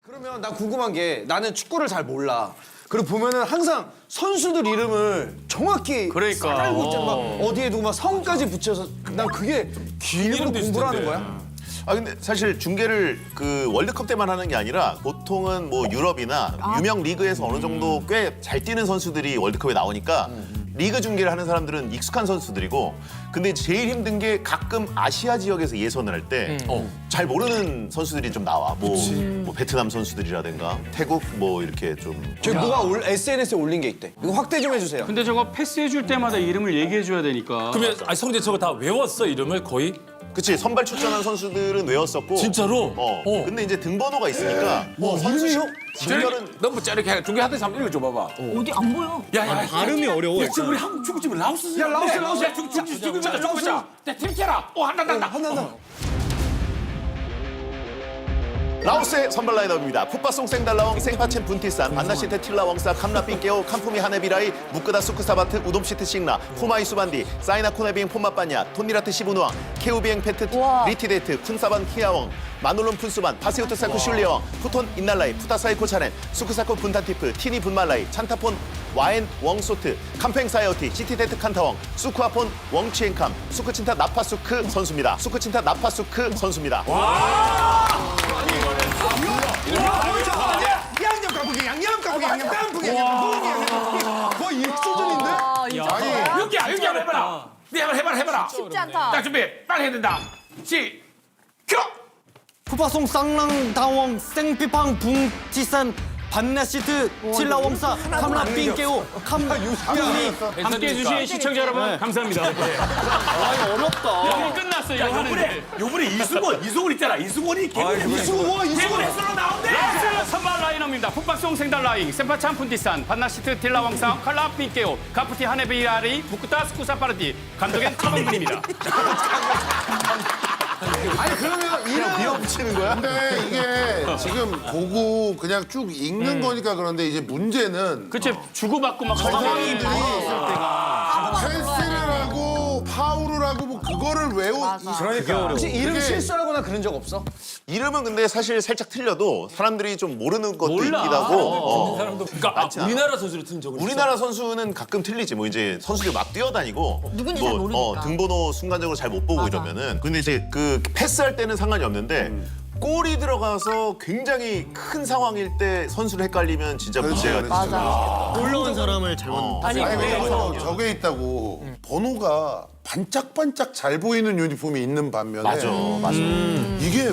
그러면 나 궁금한 게 나는 축구를 잘 몰라. 그리고 보면은 항상 선수들 이름을 정확히 그러니까. 알고 있잖아. 막 어디에 누구 막 성까지 붙여서 난 그게 일부러 공부를 하는 거야? 아 근데 사실 중계를 그 월드컵 때만 하는 게 아니라 보통은 뭐 유럽이나 유명 리그에서 어느 정도 꽤 잘 뛰는 선수들이 월드컵에 나오니까 리그 중계를 하는 사람들은 익숙한 선수들이고 근데 제일 힘든 게 가끔 아시아 지역에서 예선을 할 때 잘 모르는 선수들이 좀 나와. 뭐 베트남 선수들이라든가 태국 뭐 이렇게 좀 저기 누가 SNS에 올린 게 있대. 이거 확대 좀 해주세요. 근데 저거 패스해줄 때마다 이름을 얘기해줘야 되니까. 그러면 성재 저거 다 외웠어 이름을 거의? 그치 선발 출전한 선수들은 외웠었고 진짜로? 근데 이제 등번호가 있으니까 선수요? 중결은 너무 짧게 중계하던 사람 읽어줘봐봐. 어디 안 보여? 야야 발음이 어려워. 지금 우리 한국 축구팀 라오스. 야, 라오스. 야 죽자. 야 팀캐라. 한다. 라오스의 선발 라인업입니다. 푸파송 생달라옹 생파첸 분티산 반나시테 틸라웡사 캄라핑케오 캄푸미 하네비라이 무끄다 수크사바트 우돔시트 싱라 푸마이 수반디 사이나 코네비행 폼마빠냐 톤니라트 시부누왕 케우비행 페트 우와. 리티데트 쿤사반 키아웡 마놀론 푼수반 파세우트 사코 슐리왕 푸톤 인날라이 푸타사이코 차넨 수크사코 분탄티프 티니 분말라이 찬타폰 와엔 웡소트 캄팽사이어티 시티데트 칸타웡 수쿠아폰 웡치엔캄 수크친타 나파수크 선수입니다. 수크친타 나파수크 선수입니다. 양념 까부기, 양념 까부기, 양념 깐부기, 양념 거의 이 수준인데? 여기 한번 해봐라. 네 한번 해봐라. 쉽지 않다. 딱 준비. 빨리 해야 된다. 푸파송 쌍랑 다웡 생피팡 붕티산 반나시트 칠라웡사 캄라 삥케오 캄푸미 함께해 주신 시청자 여러분 감사합니다. 어렵다. 여기 끝났어 이거 하는데. 요번에 이승원 있잖아. 이승원이 개그맨 이승원. 헬스로 나온대. 라스 선발 라인업입니다. 풋박송 생달라잉, 센파찬 푼디산, 반나시트 딜라왕상, 칼라 핑케오, 카프티 하네비아리, 부쿠타 스쿠사파르디, 감독엔 차범근입니다. 아니 그러면 이름 밀어붙이는 거야? 근데 이게 지금 보고 그냥 쭉 읽는 거니까 그런데 이제 문제는 그치 주고받고 막 상황이 사람들이 패스를 하고 파울을 하고 뭐 그거를 혹시 이름 그게- 실수하거나 그런 적 없어? 이름은 근데 사실 살짝 틀려도 사람들이 좀 모르는 것도 몰라. 있기도 하고 사람도 그러니까 않아. 우리나라 선수를 틀린 적은 우리나라 선수는 가끔 틀리지. 뭐 이제 선수들 막 뛰어다니고 누군지 잘 모르니까. 등번호 순간적으로 잘 못 보고 맞아. 이러면은 근데 이제 그 패스할 때는 상관이 없는데 골이 들어가서 굉장히 큰 상황일 때 선수를 헷갈리면 진짜 문제가 되죠. 맞아. 올라온 사람을 잘못. 아니 그리고 저게 있다고 번호가 반짝반짝 잘 보이는 유니폼이 있는 반면에 맞아. 이게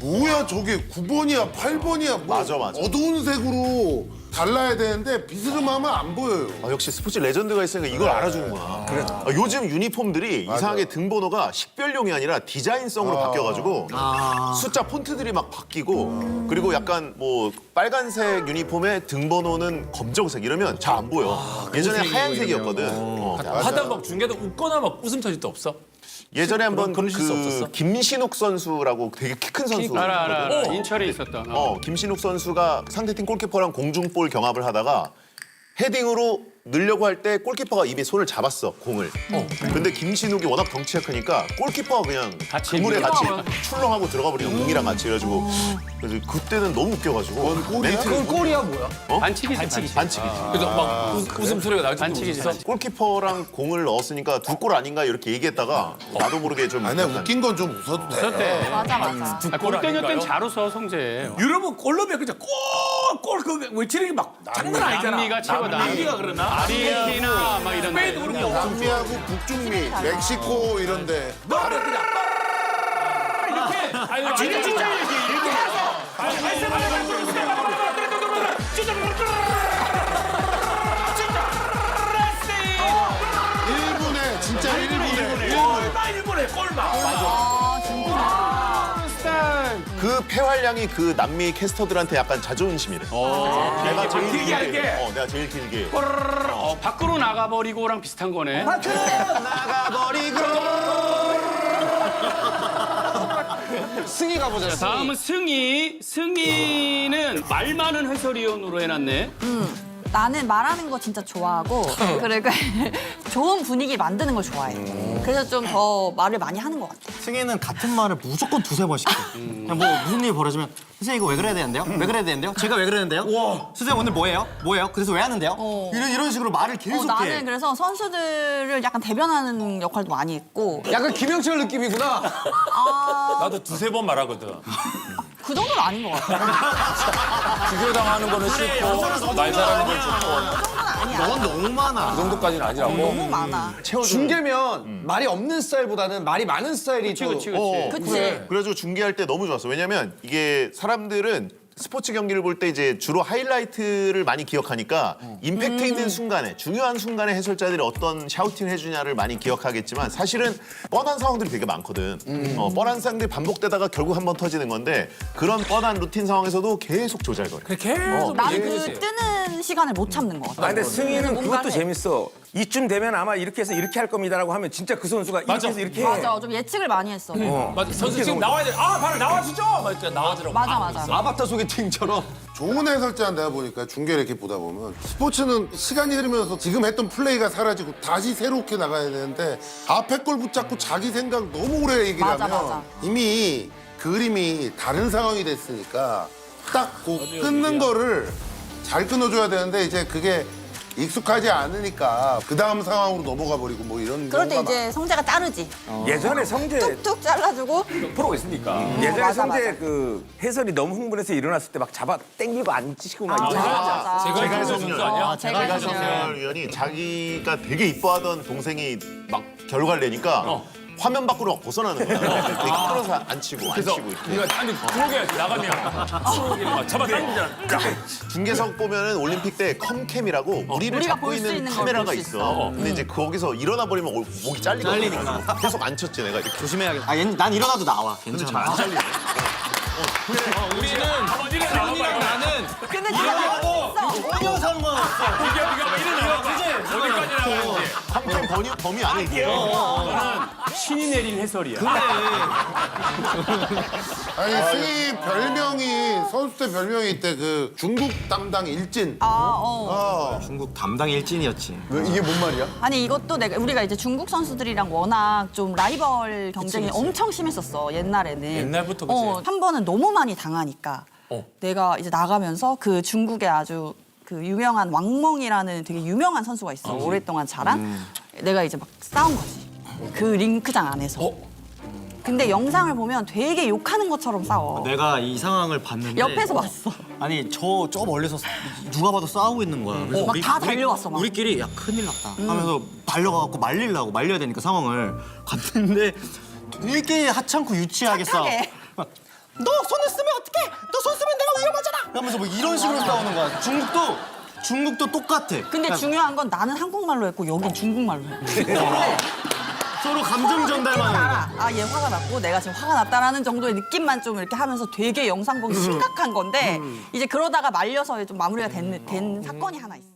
뭐야 저게 9번이야 8번이야 뭐 맞아. 어두운 색으로 달라야 되는데 비스름하면 안 보여요. 역시 스포츠 레전드가 있으니까 이걸 알아주는구나. 요즘 유니폼들이 이상하게 등번호가 식별용이 아니라 디자인성으로 바뀌어가지고 숫자 폰트들이 막 바뀌고 그리고 약간 뭐 빨간색 유니폼에 등번호는 검정색 이러면 잘 안 보여. 예전에 하얀색이었거든. 하다 막 중계도 웃거나 막 웃음 터질 때 없어? 예전에 한번 그런 실수 없었어? 김신욱 선수라고 되게 키 큰 선수. 알아. 인철에 있었다. 김신욱 선수가 상대팀 골키퍼랑 공중볼 경합을 하다가 헤딩으로 넣으려고 할 때 골키퍼가 이미 손을 잡았어, 공을. 근데 김신욱이 워낙 덩치가 크니까 골키퍼가 그냥 같이 그물에 같이 들어가면. 출렁하고 들어가 버리는 공이랑 같이 그래가지고 그래서 그때는 너무 웃겨가지고 그건 골이야 뭐야? 반칙이지. 반칙이지. 그래서 막 웃음소리가 나올 때 반칙이지, 웃었어? 반칙. 골키퍼랑 공을 넣었으니까 두 골 아닌가 이렇게 얘기했다가 나도 모르게 좀 아니 웃긴 건 좀 웃어도 돼. 맞아. 골 때렸 아닌가요? 땐 잘 웃어 성재. 유럽은 골 넣으면 그냥 골그 외치는 게 막 장난 아니잖아. 남미가 최고다. 남미가 그러나? 아르헨티나 막 이런 스페인도 데. 그런 게 없어. 남미하고 북중미, 멕시코 이런데 너를 그냥 이렇게 아니 진짜 이렇게 해서 일본에 진짜 일본에 일본에 골마. 아, 진짜. 그 폐활량이 그 남미 캐스터들한테 약간 자존심이래. 내가 제일 길게 길게. 할게. 내가 제일 길게. 밖으로 나가버리고랑 비슷한 거네. 승희 가보자. 승희. 다음은 승희. 승희는 말 많은 해설위원으로 해놨네. 나는 말하는 거 진짜 좋아하고 그리고 좋은 분위기 만드는 걸 좋아해. 그래서 좀 더 말을 많이 하는 것 같아. 승희는 같은 말을 무조건 두세 번씩 해. 그냥 뭐 무슨 일이 벌어지면 선생님 이거 왜 그래야 되는데요? 왜 그래야 되는데요? 제가 왜 그러는데요? 선생님 오늘 뭐예요? 뭐예요? 그래서 왜 하는데요? 이런 식으로 말을 계속해. 나는 그래서 선수들을 약간 대변하는 역할도 많이 했고 약간 김영철 느낌이구나. 나도 두세 번 말하거든. 그 정도는 아닌 것 같아. 비교당하는 거는 싫고 말 잘하는 건 좋고 그 정도는 아니야. 넌 너무 많아. 그 정도까지는 아니라고. 너무 많아. 중계면 말이 없는 스타일보다는 말이 많은 스타일이 또. 그치. 그래가지고 중계할 때 너무 좋았어. 왜냐면 이게 사람들은 스포츠 경기를 볼 때 이제 주로 하이라이트를 많이 기억하니까 임팩트 있는 순간에 중요한 순간에 해설자들이 어떤 샤우팅을 해주냐를 많이 기억하겠지만 사실은 뻔한 상황들이 되게 많거든. 뻔한 상황들이 반복되다가 결국 한 번 터지는 건데 그런 뻔한 루틴 상황에서도 계속 조잘거려. 계속 나는 그 뜨는 시간을 못 참는 것 같아. 아, 근데 승희는 뭔가 그것도 해. 재밌어. 이쯤 되면 아마 이렇게 해서 이렇게 할 겁니다라고 하면 진짜 그 선수가 이렇게 해서 이렇게 해. 맞아, 좀 예측을 많이 했어. 맞아. 선수 지금 나와야 돼. 아, 바로 나와주죠. 막 이렇게 나와주라고. 맞아. 아바타 소개팅처럼. 좋은 해설자 내가 보니까 중계를 이렇게 보다 보면 스포츠는 시간이 흐르면서 지금 했던 플레이가 사라지고 다시 새롭게 나가야 되는데 앞에 걸 붙잡고 자기 생각 너무 오래 얘기를 맞아, 하면 맞아. 이미 그림이 다른 상황이 됐으니까 딱 그 끊는 거를 잘 끊어줘야 되는데 이제 그게 익숙하지 않으니까 그 다음 상황으로 넘어가 버리고 뭐 이런 그럴 때 경우가 이제 성재가 자르지. 예전에 성재 뚝뚝 잘라주고 프로가 있으니까. 예전에 맞아, 성재 맞아. 그 해설이 너무 흥분해서 일어났을 때 막 잡아 당기고 앉히시고 막 이러잖아. 맞아. 제가 해설 선수 아니야? 제가 제가 해설. 해설위원이 자기가 되게 이뻐하던 동생이 막 결과를 내니까 화면 밖으로 벗어나는 거야. 되게 끌어서 안 치고 이렇게. 네가 아니 들어오게 나가면 잡아 당기잖아. 중계석 보면은 올림픽 때 컴캠이라고 우리를 우리가 잡고 볼 수 있는 있는 걸 카메라가 볼수 있어. 근데 이제 거기서 일어나 버리면 목이 잘리거든. 계속 안 쳤지 내가 이렇게. 조심해야겠다. 난 일어나도 나와. 괜찮아. 안 잘리네. 한번 일어 나와봐. 나는 근데 내가 전혀 상관없어. 이거 일어 나와봐. 어디까지 나가는지. 컴캠 범위 안에 있고. 신이 내린 해설이야. 아니 승희 별명이 선수 때 별명이 있대 그 중국 담당 일진. 중국 담당 일진이었지. 이게 뭔 말이야? 아니 이것도 우리가 이제 중국 선수들이랑 워낙 좀 라이벌 경쟁이 엄청 심했었어 옛날에는. 옛날부터 그치. 한 번은 너무 많이 당하니까 내가 이제 나가면서 그 중국의 아주 그 유명한 왕멍이라는 되게 유명한 선수가 있어. 오랫동안 자란. 내가 이제 막 싸운 거지. 그 링크장 안에서. 근데 영상을 보면 되게 욕하는 것처럼 싸워. 내가 이 상황을 봤는데 옆에서 봤어. 아니 저 멀리서 누가 봐도 싸우고 있는 거야. 그래서 막 다 달려왔어, 막. 우리끼리 야 큰일 났다 하면서 달려가갖고 말려야 되니까 상황을 갔는데 되게 하찮고 유치하게 싸워. 착하게. 너 손을 쓰면 어떡해? 너 손 쓰면 내가 위험하잖아. 하면서 뭐 이런 식으로 싸우는 거야. 중국도 똑같아. 근데 중요한 건 나는 한국말로 했고 여긴 중국말로 해. 서로 감정 전달만 하는 거야. 알아. 얘 화가 났고 내가 지금 화가 났다라는 정도의 느낌만 좀 이렇게 하면서 되게 영상 보기 심각한 건데 이제 그러다가 말려서 좀 마무리가 된 사건이 하나 있어.